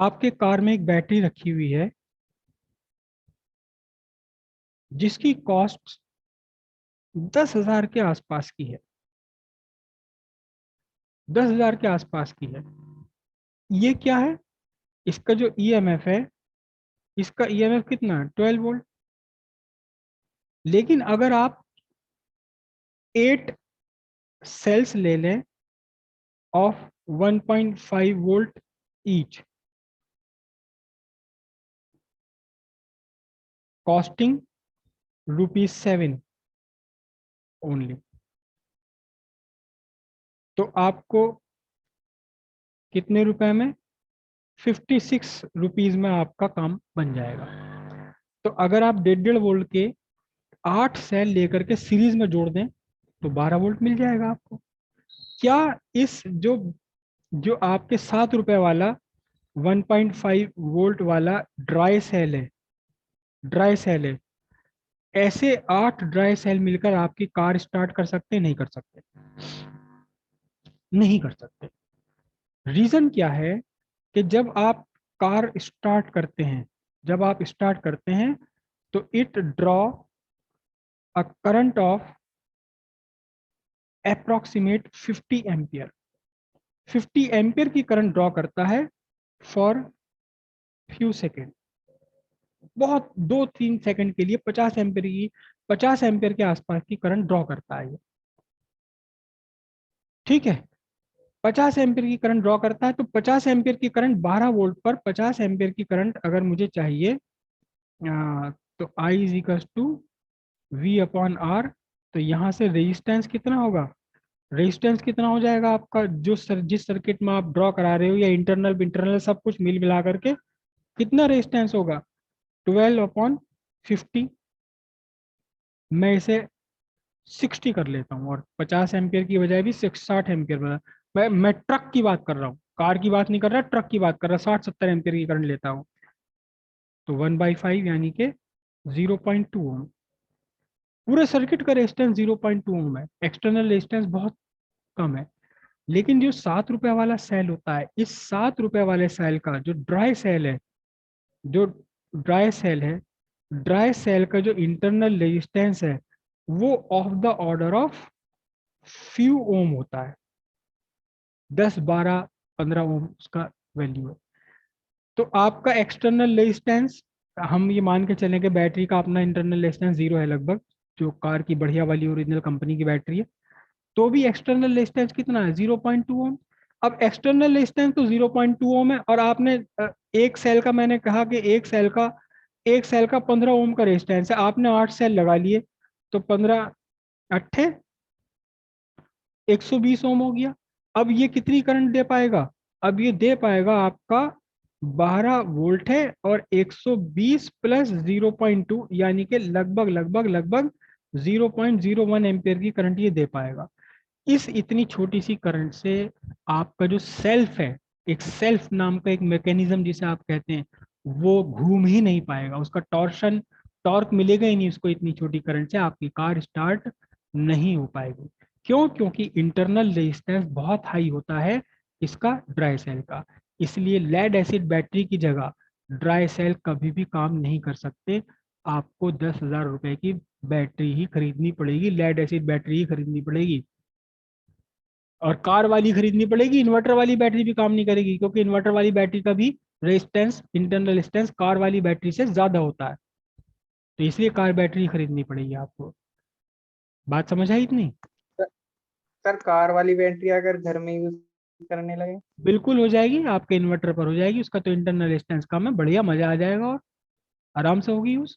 आपके कार में एक बैटरी रखी हुई है जिसकी कॉस्ट 10,000 के आसपास की है। 10,000 के आसपास की है। ये क्या है? इसका जो ईएमएफ है, इसका ईएमएफ कितना है? 12 वोल्ट। लेकिन अगर आप 8 सेल्स ले लें of 1.5 volt each, costing ₹7 only, तो आपको कितने रुपए में? 56 रुपीज में आपका काम बन जाएगा। तो अगर आप 1.5 वोल्ट के 8 सेल लेकर के सीरीज में जोड़ दें तो 12 वोल्ट मिल जाएगा आपको। क्या इस जो आपके ₹7 वाला 1.5 वोल्ट वाला ड्राई सेल है, ऐसे 8 ड्राई सेल मिलकर आपकी कार स्टार्ट कर सकते हैं? नहीं कर सकते। नहीं कर सकते। रीजन क्या है कि जब आप स्टार्ट करते हैं तो it draw a current of approximate 50 ampere. 50 ampere की करंट ड्रॉ करता है फॉर फ्यू सेकेंड। बहुत 2-3 सेकंड के लिए 50 एम्पियर के आसपास की करंट ड्रॉ करता है ये। ठीक है, 50 एम्पियर की करंट ड्रॉ करता है। तो 50 एम्पियर की करंट 12 वोल्ट पर 50 एम्पियर की करंट अगर मुझे चाहिए, तो I is equal to V/R। तो यहाँ से रेजिस्टेंस कितना होगा? रेजिस्टेंस कितना हो जाएगा आपका, जिस सर्किट में आप ड्रॉ करा रहे हो, या इंटरनल इंटरनल सब कुछ मिल मिला करके कितना रेजिस्टेंस होगा? 12/50। मैं इसे 60 कर लेता हूँ और 50 एम्पियर की बजाय भी 60 एम्पियर बना। मैं ट्रक की बात कर रहा हूँ, कार की बात नहीं कर रहा, ट्रक की बात कर रहा, 60-70 एम्पियर की करंट लेता हूँ। तो 1/5 यानी कि 0.2 ओम। पूरे सर्किट का रेजिस्टेंस 0.2 ओम है। एक्सटर्नल रेजिस्टेंस बहुत कम है। लेकिन जो ₹7 वाला सेल होता है, इस ₹7 वाले सेल का जो जो ड्राई सेल है ड्राई सेल का जो इंटरनल रेजिस्टेंस है वो of the order of few ohm होता है। 10-12-15 ओम उसका वैल्यू है। तो आपका एक्सटर्नल रेजिस्टेंस, हम ये मान के चलें कि बैटरी का अपना इंटरनल रेजिस्टेंस 0 है लगभग, जो कार की बढ़िया वाली ओरिजिनल कंपनी की बैटरी है, तो भी एक्सटर्नल रेजिस्टेंस कितना है? 0.2 ओम। अब एक्सटर्नल रेजिस्टेंस तो 0.2 ओम है, और आपने एक सेल का, मैंने कहा कि एक सेल का 15 ओम का रेजिस्टेंस है, आपने 8 सेल लगा लिए, तो 15 अट्ठे 120 ओम हो गया। अब ये कितनी करंट दे पाएगा? अब ये दे पाएगा आपका 12 वोल्ट है, और 120 प्लस 0.2 यानी कि लगभग लगभग लगभग 0.01 एम्पियर की करंट ये दे पाएगा। इस इतनी छोटी सी करंट से आपका जो सेल्फ है, एक सेल्फ नाम का एक मैकेनिज्म जिसे आप कहते हैं, वो घूम ही नहीं पाएगा। उसका टॉर्क मिलेगा ही नहीं उसको। इतनी छोटी करंट से आपकी कार स्टार्ट नहीं हो पाएगी। क्यों? क्योंकि इंटरनल रेजिस्टेंस बहुत हाई होता है इसका, ड्राई सेल का। इसलिए लेड एसिड बैटरी की जगह ड्राई सेल कभी भी काम नहीं कर सकते। आपको 10,000 रुपए की बैटरी ही खरीदनी पड़ेगी, लेड एसिड बैटरी ही खरीदनी पड़ेगी। और कार वाली खरीदनी पड़ेगी, इन्वर्टर वाली बैटरी भी काम नहीं करेगी, क्योंकि इन्वर्टर वाली बैटरी का भी रेजिस्टेंस, इंटरनल रेजिस्टेंस कार वाली बैटरी से ज्यादा होता है। तो इसलिए कार बैटरी खरीदनी पड़ेगी आपको। बात समझ आई इतनी? सर कार वाली बैटरी अगर घर में यूज करने लगे? बिल्कुल हो जाएगी, आपके इन्वर्टर पर हो जाएगी। उसका तो इंटरनल रेजिस्टेंस कम है, बढ़िया मजा आ जाएगा और आराम से होगी यूज।